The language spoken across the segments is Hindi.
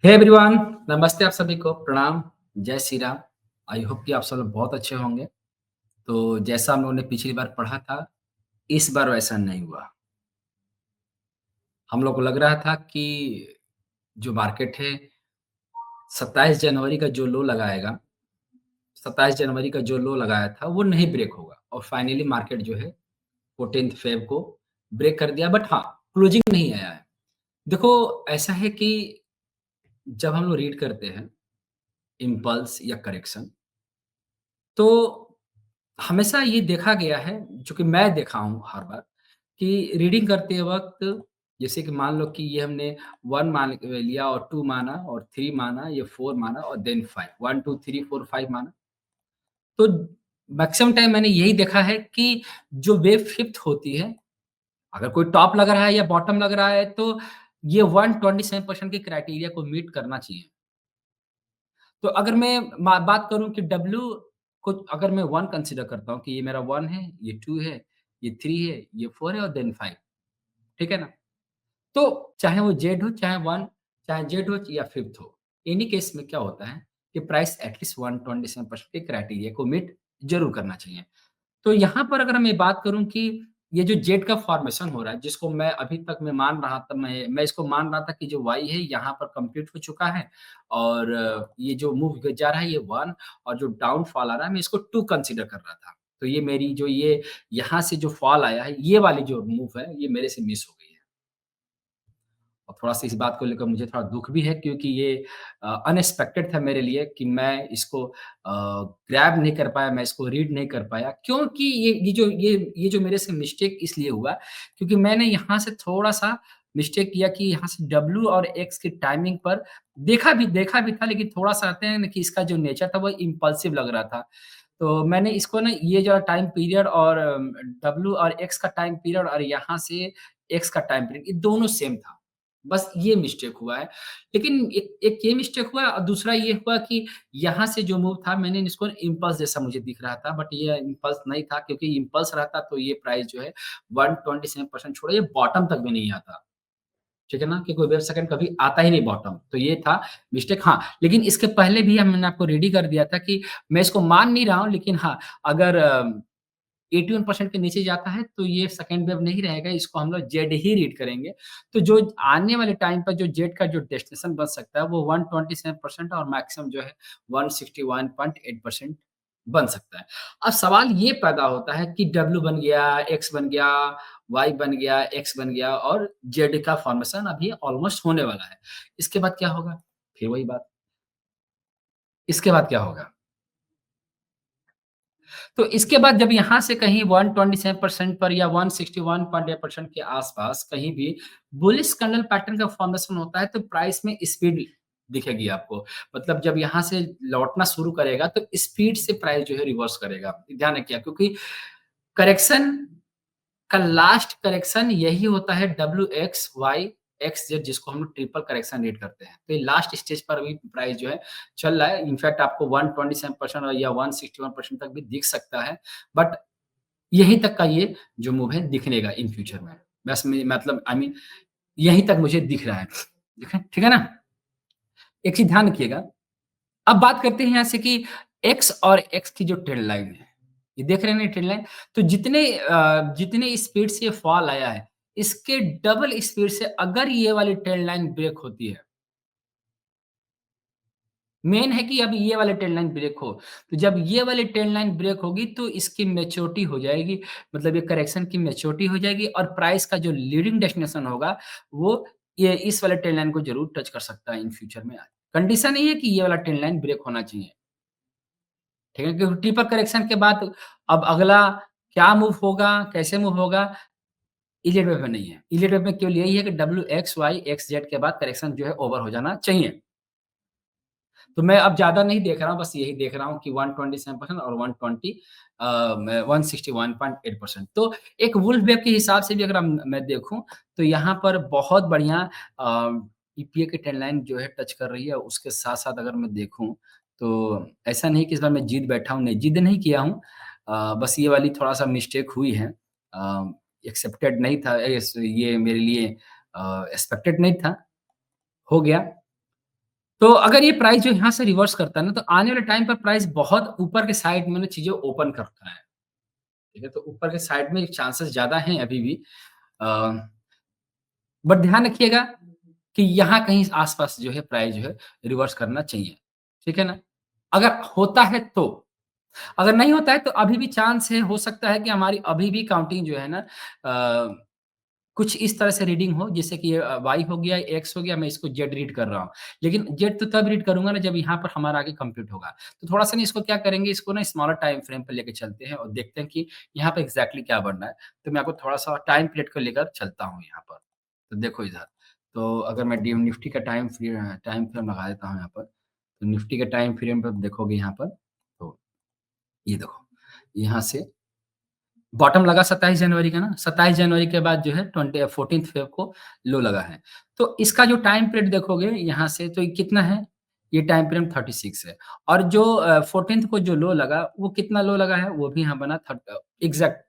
हे एवरीवन, नमस्ते आप सभी को, प्रणाम, जय श्री राम। आई होप कि आप सब लोग बहुत अच्छे होंगे। तो जैसा हम लोगों ने पिछली बार पढ़ा था, इस बार वैसा नहीं हुआ। हम लोग को लग रहा था कि जो मार्केट है 27 जनवरी का जो लो लगाएगा, 27 जनवरी का जो लो लगाया था वो नहीं ब्रेक होगा और फाइनली मार्केट जो है 14th फ़ेब को ब्रेक कर दिया बट हाँ, क्लोजिंग नहीं आया है। देखो ऐसा है कि जब हम लोग रीड करते हैं इम्पल्स या करेक्शन तो हमेशा ये देखा गया है, जो कि मैं देखा हूँ हर बार, कि रीडिंग करते वक़्त जैसे कि मान लो कि ये हमने 1 मान लिया और 2 माना और 3 माना, ये 4 माना और देन 5 1, 2, 3, 4, 5 माना। तो मैक्सिमम टाइम मैंने यही देखा है कि जो वेव शिफ्ट होती है, अगर कोई टॉप लग रहा है या बॉटम लग रहा है, तो ये 127% के क्राइटेरिया को मीट करना चाहिए। तो अगर मैं बात करूँ कि डब्ल्यू को अगर मैं 1 कंसीडर करता हूँ कि ये मेरा 1 है, ये 2 है, ये 3 है, ये 4 है और देन 5 ठीक है ना? तो चाहे वो ज़ेड हो, चाहे 1 चाहे ज़ेड हो या 5th हो, एनी केस में क्या होता है कि प्राइस एटलीस्ट 127% के क्राइटेरिया को मीट ज़रूर करना चाहिए। तो यहाँ पर अगर मैं बात करूँ कि ये जो जेड का फ़ॉर्मेशन हो रहा है, जिसको मैं अभी तक मैं मान रहा था मैं इसको मान रहा था कि जो वाई है यहाँ पर कंप्लीट हो चुका है और ये जो मूव जा रहा है ये 1 और जो डाउनफॉल आ रहा है मैं इसको 2 कंसीडर कर रहा था। तो ये मेरी जो ये यहाँ से जो फॉल आया है, ये वाली जो मूव है, ये मेरे से मिस हो गई है। और थोड़ा-सा इस बात को लेकर मुझे थोड़ा दुःख भी है क्योंकि ये अनएक्सपेक्टेड था मेरे लिए कि मैं इसको ग्रैब नहीं कर पाया, मैं इसको रीड नहीं कर पाया। क्योंकि ये जो मेरे से मिस्टेक इसलिए हुआ क्योंकि मैंने यहाँ से थोड़ा-सा मिस्टेक किया कि यहाँ से डब्ल्यू और एक्स की टाइमिंग पर देखा भी था लेकिन थोड़ा-सा कहते हैं ना कि इसका जो नेचर था वो इम्पल्सिव लग रहा था। तो मैंने इसको ना ये जो टाइम पीरियड और डब्ल्यू और एक्स का टाइम पीरियड और यहाँ से एक्स का टाइम पीरियड ये दोनों सेम था। बस ये मिस्टेक हुआ है। लेकिन एक एक ये मिस्टेक हुआ और दूसरा ये हुआ कि यहाँ से जो मूव था मैंने इसको इम्पल्स जैसा मुझे दिख रहा था बट ये इम्पल्स नहीं था क्योंकि इम्पल्स रहता तो ये प्राइस जो है 127% छोड़ो ये बॉटम तक भी नहीं आता। ठीक है ना? कि कोई वेव सेकंड कभी आता ही नहीं बॉटम। तो ये था मिस्टेक हाँ, लेकिन इसके पहले भी मैंने आपको रेडी कर दिया था कि मैं इसको मान नहीं रहा हूँ लेकिन हाँ, अगर 81% के नीचे जाता है तो ये सेकंड वेव नहीं रहेगा, इसको हम लोग जेड ही रीड करेंगे। तो जो आने वाले टाइम पर जो जेड का जो डेस्टिनेशन बन सकता है वो 127% और मैक्सिमम जो है 161.8% बन सकता है। अब सवाल ये पैदा होता है कि डब्ल्यू बन गया, एक्स बन गया, वाई बन गया, एक्स बन गया और जेड का फॉर्मेशन अभी ऑलमोस्ट होने वाला है। इसके बाद क्या होगा? फिर वही बात, इसके बाद क्या होगा? तो इसके बाद जब यहाँ से कहीं 127% पर या 161.8% के आसपास कहीं भी बुलिश कैंडल पैटर्न का फॉर्मेशन होता है, तो प्राइस में स्पीड दिखेगी आपको। मतलब जब यहाँ से लौटना शुरू करेगा, तो स्पीड से प्राइस जो है रिवर्स करेगा। ध्यान रखिए क्योंकि करेक्शन का लास्ट करेक्शन यही होता है डब्ल्यू-एक्स, वाई, एक्स-जेड जिसको हम लोग ट्रिपल करेक्शन रीड करते हैं। तो ये लास्ट स्टेज पर अभी प्राइस जो है चल रहा है। इनफैक्ट आपको 127% और या 161% तक भी दिख सकता है। बट यहीं तक का ये जो मूव है दिखने का इन फ्यूचर में। बस मैं मतलब आई मीन यहीं तक मुझे दिख रहा है। ठीक है ना? एक चीज़ ध्यान रखिएगा अब बात करते हैं यहाँ से कि एक्स और एक्स की जो ट्रेंड लाइन है, ये देख रहे हैं ना ट्रेंड लाइन? तो जितने स्पीड से ये फॉल आया है, इसके डबल स्पीड से अगर ये वाली ट्रेंड लाइन ब्रेक होती है, मेन है कि अब ये वाली ट्रेंड लाइन ब्रेक हो। तो जब ये वाली ट्रेंड लाइन ब्रेक होगी तो इसकी मैच्योरिटी हो जाएगी, मतलब ये करेक्शन की मैच्योरिटी हो जाएगी और प्राइस का जो लीडिंग डेस्टिनेशन होगा, वो ये इस वाले ट्रेंड लाइन को ज़रूर टच कर सकता है इन फ्यूचर में। कंडीशन ये है कि ये वाला ट्रेंड लाइन ब्रेक होना चाहिए। ठीक है? क्योंकि ट्रिपल करेक्शन के बाद अब अगला क्या मूव होगा, कैसे मूव होगा, इलीट वेव में नहीं है। इलीट वेव में केवल यही है कि W, X, Y, X, Z के बाद करेक्शन जो है ओवर हो जाना चाहिए। तो मैं अब ज़्यादा नहीं देख रहा हूँ, बस यही देख रहा हूँ कि 127% और 120 मैं 161.8% तो एक वुल्फ वेव के हिसाब से भी अगर मैं देखूँ, तो यहाँ पर बहुत बढ़िया ईपीए की ट्रेंड लाइन जो है टच कर रही है। उसके साथ-साथ अगर मैं देखूँ, तो ऐसा नहीं कि इस बार मैं जीत बैठा हूँ, नहीं, जिद नहीं किया हूँ। बस ये वाली थोड़ा-सा मिस्टेक हुई है। एक्सेप्टेड नहीं था ये मेरे लिए एक्सपेक्टेड नहीं था, हो गया। तो अगर ये प्राइस जो यहाँ से रिवर्स करता है ना, तो आने वाले टाइम पर प्राइस बहुत ऊपर के साइड में ना चीज़ें ओपन करता है, ठीक है? तो ऊपर के साइड में चांसेस ज़्यादा हैं अभी भी। अ, बट ध्यान रखिएगा कि यहाँ कहीं आस-पास जो है प्राइस जो है रिवर्स करना चाहिए, ठीक है ना? अगर होता है तो, अगर नहीं होता है तो अभी भी चांस है, हो सकता है कि हमारी अभी भी काउंटिंग जो है ना कुछ इस तरह से रीडिंग हो जैसे कि वाई हो गया, एक्स हो गया, मैं इसको जेड रीड कर रहा हूँ। लेकिन जेड तो तब रीड करूँगा ना जब यहाँ पर हमारा आगे कंप्यूट होगा। तो थोड़ा-सा ना इसको क्या करेंगे, इसको ना स्मॉलर टाइम फ्रेम पे लेके चलते हैं और देखते हैं कि यहाँ पे एग्ज़ैक्टली क्या बन रहा है। तो मैं आपको थोड़ा-सा टाइम पीरियड को लेकर चलता हूँ यहाँ पर। तो देखो इधर, तो अगर मैं डी निफ्टी का टाइम फ्रेम लगा देता हूँ यहाँ पर, तो निफ्टी के टाइम फ्रेम पे देखोगे यहाँ पर, तो ये देखो, यहाँ से बॉटम लगा 27 जनवरी का ना, 27 जनवरी के बाद जो है 14th फ़ेब को लो लगा है। तो इसका जो टाइम पीरियड देखोगे यहाँ से तो ये कितना है? ये टाइम पीरियड 36 है और जो 14th को जो लो लगा, वो कितना लो लगा है? वो भी यहाँ बना एग्ज़ैक्ट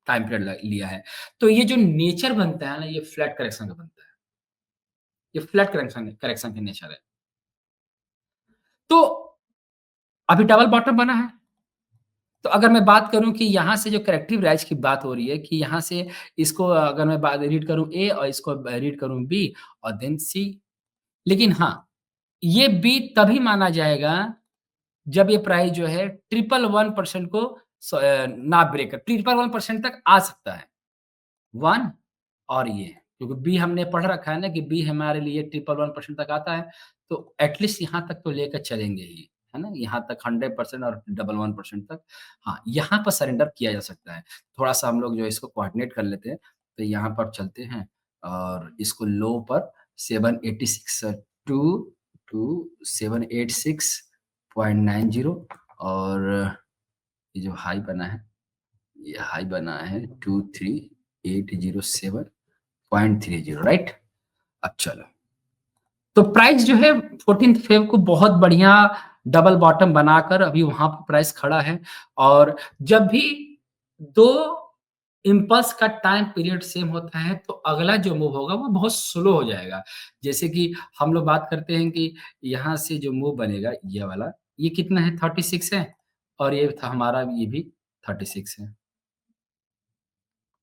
टाइम पीरियड ल लिया है। तो ये जो नेचर बनता है ना, ये फ्लैट करेक्शन का बनता है। ये फ्लैट करेक्शन करेक्शन का नेचर है। तो अभी डबल बॉटम बना है। तो अगर मैं बात करूँ कि यहाँ से जो करेक्टिव राइज़ की बात हो रही है कि यहाँ से इसको अगर मैं बात रीड करूँ ए और इसको रीड करूँ बी और देन सी। लेकिन हाँ, ये बी तभी माना जाएगा जब ये प्राइस जो है 111% को ना ब्रेक कर 111% तक आ सकता है। 1 और ये, क्योंकि बी हमने पढ़ रखा है ना कि बी हमारे लिए 111% तक आता है, तो एटलीस्ट यहाँ तक तो लेकर चलेंगे ही, है ना? यहाँ तक 100% और 111% तक, हाँ, यहाँ पर सरेंडर किया जा सकता है। थोड़ा-सा हम लोग जो है इसको कोऑर्डिनेट कर लेते हैं, तो यहाँ पर चलते हैं और इसको लो पर 786 टू टू 786.90 और ये जो हाई बना है, ये हाई बना है 23807.30 राइट? अब चलो, तो प्राइस जो है 14th फेब को बहुत बढ़िया डबल बॉटम बनाकर अभी वहाँ पे प्राइस खड़ा है और जब भी 2 इम्पल्स का टाइम पीरियड सेम होता है, तो अगला जो मूव होगा वो बहुत स्लो हो जाएगा। जैसे कि हम लोग बात करते हैं कि यहाँ से जो मूव बनेगा ये वाला, ये कितना है 36 है और ये था हमारा ये भी 36 है।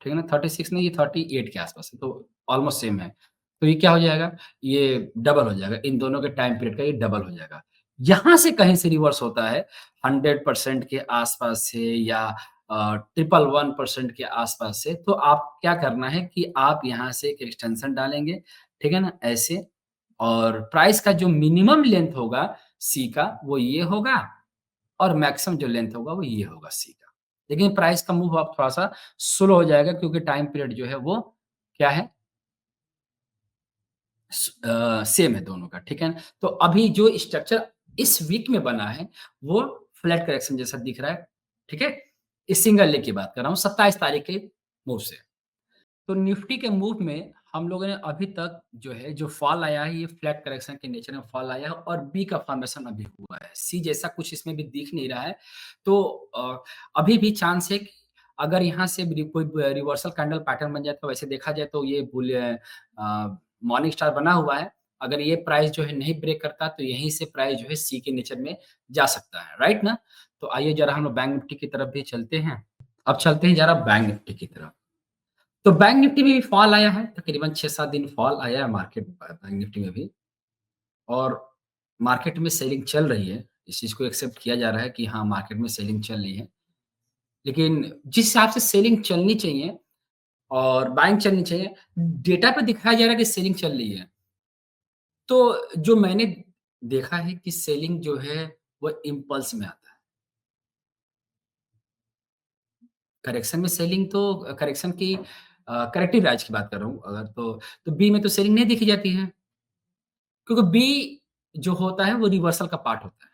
ठीक है ना? 36 नहीं, ये 38 के आस-पास है, तो ऑलमोस्ट सेम है। तो ये क्या हो जाएगा, ये डबल हो जाएगा, इन दोनों के टाइम पीरियड का ये डबल हो जाएगा। यहाँ से कहीं से रिवर्स होता है, 100% के आस-पास से या 111% के आस-पास से, तो आप क्या करना है कि आप यहाँ से एक एक्सटेंशन डालेंगे, ठीक है ना? ऐसे और प्राइस का जो मिनिमम लेंथ होगा सी का, वो ये होगा और मैक्सिमम जो लेंथ होगा वो ये होगा सी का। लेकिन प्राइस का मूव अब थोड़ा-सा स्लो हो जाएगा क्योंकि टाइम पीरियड जो है वो क्या है सेम है दोनों का, ठीक है ना? तो अभी जो स्ट्रक्चर इस वीक में बना है, वो फ्लैट करेक्शन जैसा दिख रहा है, ठीक है? इस सिंगल लेग की बात कर रहा हूँ 27 तारीख के मूव से। तो निफ्टी के मूव में हम लोगों ने अभी तक जो है, जो फॉल आया है, ये फ्लैट करेक्शन के नेचर में फॉल आया है और बी का फॉर्मेशन अभी हुआ है। सी जैसा कुछ इसमें भी दिख नहीं रहा है। तो अभी भी चांस है कि अगर यहाँ से कोई रिवर्सल कैंडल पैटर्न बन जाए, तो वैसे देखा जाए तो ये मॉर्निंग स्टार बना हुआ है। अगर ये प्राइस जो है नहीं ब्रेक करता, तो यहीं से प्राइस जो है सी के नेचर में जा सकता है, राइट ना? तो आइए ज़रा हम लोग बैंक निफ्टी की तरफ भी चलते हैं। अब चलते हैं ज़रा बैंक निफ्टी की तरफ। तो बैंक निफ्टी में भी फॉल आया है, तकरीबन 6-7 दिन फॉल आया है बैंक निफ्टी में भी और मार्केट में सेलिंग चल रही है। इस चीज़ को एक्सेप्ट किया जा रहा है कि हाँ, मार्केट में सेलिंग चल रही है। लेकिन जिस हिसाब से सेलिंग चलनी चाहिए और बाइंग चलनी चाहिए, डेटा पे दिखाया जा रहा है कि सेलिंग चल रही है। तो जो मैंने देखा है कि सेलिंग जो है, वो इम्पल्स में आता है। करेक्शन में सेलिंग तो करेक्शन की करेक्टिव राइज की बात कर रहा हूँ अगर तो बी में तो सेलिंग नहीं देखी जाती है। क्योंकि बी जो होता है वो रिवर्सल का पार्ट होता है।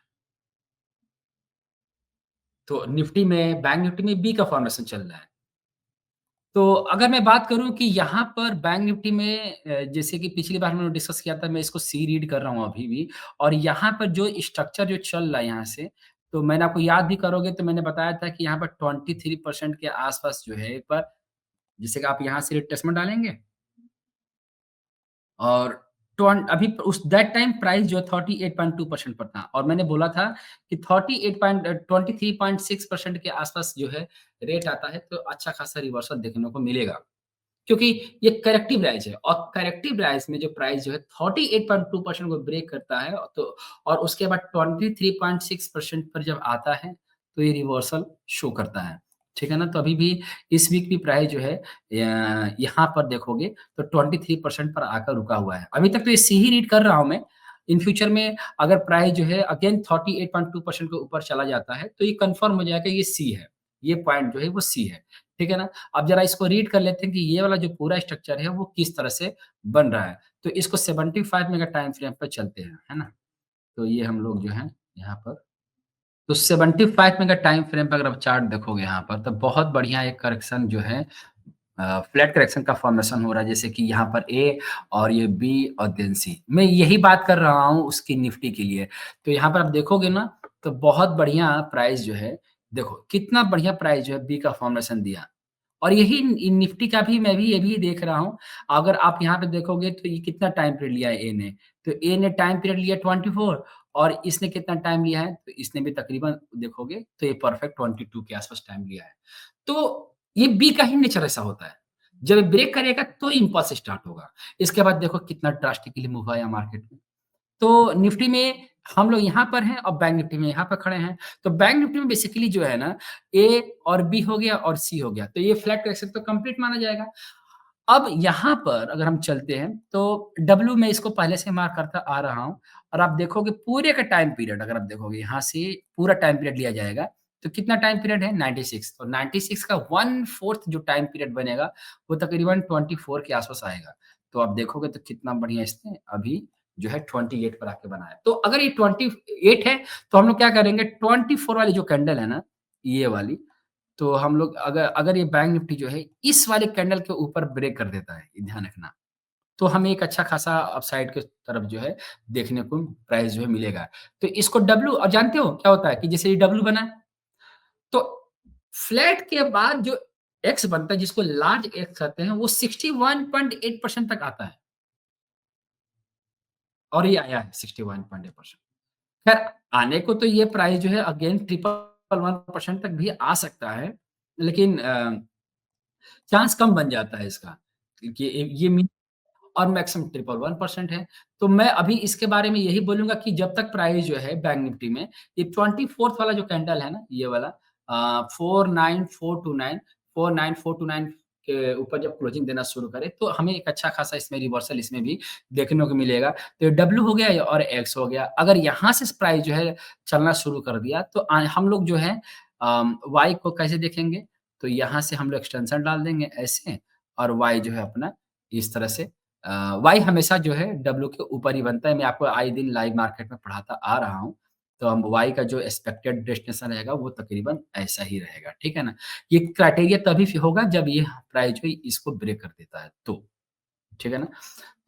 तो निफ्टी में बैंक निफ्टी में बी का फॉर्मेशन चल रहा है। तो अगर मैं बात करूँ कि यहाँ पर बैंक निफ्टी में जैसे कि पिछली बार हमने डिस्कस किया था मैं इसको सी रीड कर रहा हूँ अभी भी और यहाँ पर जो स्ट्रक्चर जो चल रहा है यहाँ से, तो मैंने आपको याद भी करोगे तो मैंने बताया था कि यहाँ पर 23% के आस-पास जो है एक बार जैसे कि आप यहाँ से रिट्रेसमेंट डालेंगे और अभी उस दैट टाइम प्राइस जो 38.2% पर था और मैंने बोला था कि 23.6% के आसपास जो है रेट आता है, तो अच्छा खासा रिवर्सल देखने को मिलेगा। क्योंकि ये करेक्टिव राइज़ है और करेक्टिव राइज़ में जो प्राइस जो है 38.2% को ब्रेक करता है तो और उसके बाद 23.6% पर जब आता है, तो ये रिवर्सल शो करता है। ठीक है ना? तो अभी भी इस वीक भी प्राइस जो है यहाँ पर देखोगे तो 23% पर आकर रुका हुआ है। अभी तक तो ये सी ही रीड कर रहा हूँ मैं। इन फ्यूचर में अगर प्राइस जो है अगेन 38.2% के ऊपर चला जाता है, तो ये कन्फर्म हो जाएगा ये सी है। ये पॉइंट जो है वो सी है। ठीक है ना? अब ज़रा इसको रीड कर लेते हैं कि ये वाला जो पूरा स्ट्रक्चर है वो किस तरह से बन रहा है। तो इसको 75 में का टाइम फ्रेम पे चलते हैं, है ना? तो ये हम लोग जो हैं यहाँ पर तो 75 में का टाइम फ्रेम पे अगर आप चार्ट देखोगे यहाँ पर तो बहुत बढ़िया एक करेक्शन जो है फ्लैट करेक्शन का फॉर्मेशन हो रहा है जैसे कि यहाँ पर ए और ये बी और देन सी। मैं यही बात कर रहा हूँ उसकी निफ्टी के लिए। तो यहाँ पर आप देखोगे ना तो बहुत बढ़िया प्राइस जो है देखो कितना बढ़िया प्राइस जो है बी का फॉर्मेशन दिया। और यही निफ्टी का भी मैं भी ये भी देख रहा हूँ। अगर आप यहाँ पे देखोगे तो ये कितना टाइम पीरियड लिया है ए ने। तो ए ने टाइम पीरियड लिया 24 और इसने कितना टाइम लिया है? तो इसने भी तकरीबन देखोगे तो ये परफेक्ट 22 के आस-पास टाइम लिया है। तो ये बी का ही नेचर ऐसा होता है। जब ये ब्रेक करेगा तो इम्पल्स स्टार्ट होगा। इसके बाद देखो कितना ड्रास्टिकली मूव आया मार्केट में। तो निफ्टी में हम लोग यहाँ पर हैं और बैंक निफ्टी में यहाँ पर खड़े हैं। तो बैंक निफ्टी में बेसिकली जो है ना ए और बी हो गया और सी हो गया। तो ये फ्लैट करेक्शन तो कंप्लीट माना जाएगा। अब यहाँ पर अगर हम चलते हैं तो डब्ल्यू मैं इसको पहले से मार्क करता आ रहा हूँ और आप देखोगे पूरे का टाइम पीरियड अगर आप देखोगे यहाँ से पूरा टाइम पीरियड लिया जाएगा तो कितना टाइम पीरियड है 96 तो 96 का 1/4 जो टाइम पीरियड बनेगा वो तकरीबन 24 के आसपास आएगा। तो आप देखोगे तो कितना बढ़िया इसने अभी जो है 28 पर आके बनाया। तो अगर ये 28 है तो हम लोग क्या करेंगे 24 वाली जो कैंडल है ना ये वाली तो हम लोग अगर अगर ये बैंक निफ्टी जो है इस वाले कैंडल के ऊपर ब्रेक कर देता है, ये ध्यान रखना। तो हमें एक अच्छा खासा अपसाइड के तरफ जो है देखने को प्राइस जो है मिलेगा। तो इसको डब्ल्यू और जानते हो क्या होता है कि जैसे ये डब्ल्यू बना, तो फ्लैट के बाद जो एक्स बनता है जिसको लार्ज एक्स कहते हैं वो 61.8% तक आता है और ये आया है 61.8%। खैर आने को तो ये प्राइस जो है अगेन 111% तक भी आ सकता है। लेकिन चांस कम बन जाता है इसका क्योंकि ये मी और मैक्सिमम 111% है। तो मैं अभी इसके बारे में यही बोलूँगा कि जब तक प्राइस जो है बैंक निफ्टी में ये 24th वाला जो कैंडल है ना, ये वाला 49429 49429 के ऊपर जब क्लोजिंग देना शुरू करे, तो हमें एक अच्छा खासा इसमें रिवर्सल इसमें भी देखने को मिलेगा। तो डब्ल्यू हो गया और एक्स हो गया। अगर यहाँ से प्राइस जो है चलना शुरू कर दिया, तो हम लोग जो है वाई को कैसे देखेंगे? तो यहाँ से हम लोग एक्सटेंशन डाल देंगे ऐसे और वाई जो है अपना इस तरह से वाई हमेशा जो है डब्ल्यू के ऊपर ही बनता है। मैं आपको आए दिन लाइव मार्केट में पढ़ाता आ रहा हूँ। तो हम वाई का जो एक्सपेक्टेड डेस्टिनेशन रहेगा वो तकरीबन ऐसा ही रहेगा, ठीक है ना? ये क्राइटेरिया तभी होगा जब ये प्राइस जो है इसको ब्रेक कर देता है तो, ठीक है ना?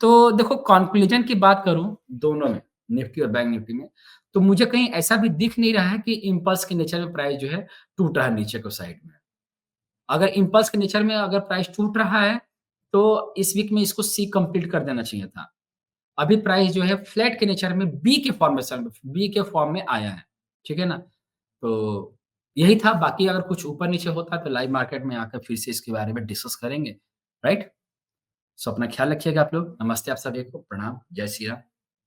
तो देखो कंक्लूजन की बात करूँ दोनों में, निफ्टी और बैंक निफ्टी में, तो मुझे कहीं ऐसा भी दिख नहीं रहा है कि इम्पल्स के नेचर में प्राइस जो है टूट रहा है नीचे को साइड में। अगर इम्पल्स के नेचर में अगर प्राइस टूट रहा है, तो इस वीक में इसको सी कंप्लीट कर देना चाहिए था। अभी प्राइस जो है फ्लैट के नेचर में बी के फॉर्म में आया है, ठीक है ना? तो यही था, बाकी अगर कुछ ऊपर-नीचे होता तो लाइव मार्केट में आकर फिर से इसके बारे में डिस्कस करेंगे, राइट? सो अपना ख्याल रखिएगा आप लोग। नमस्ते आप सभी को, प्रणाम, जय श्री राम।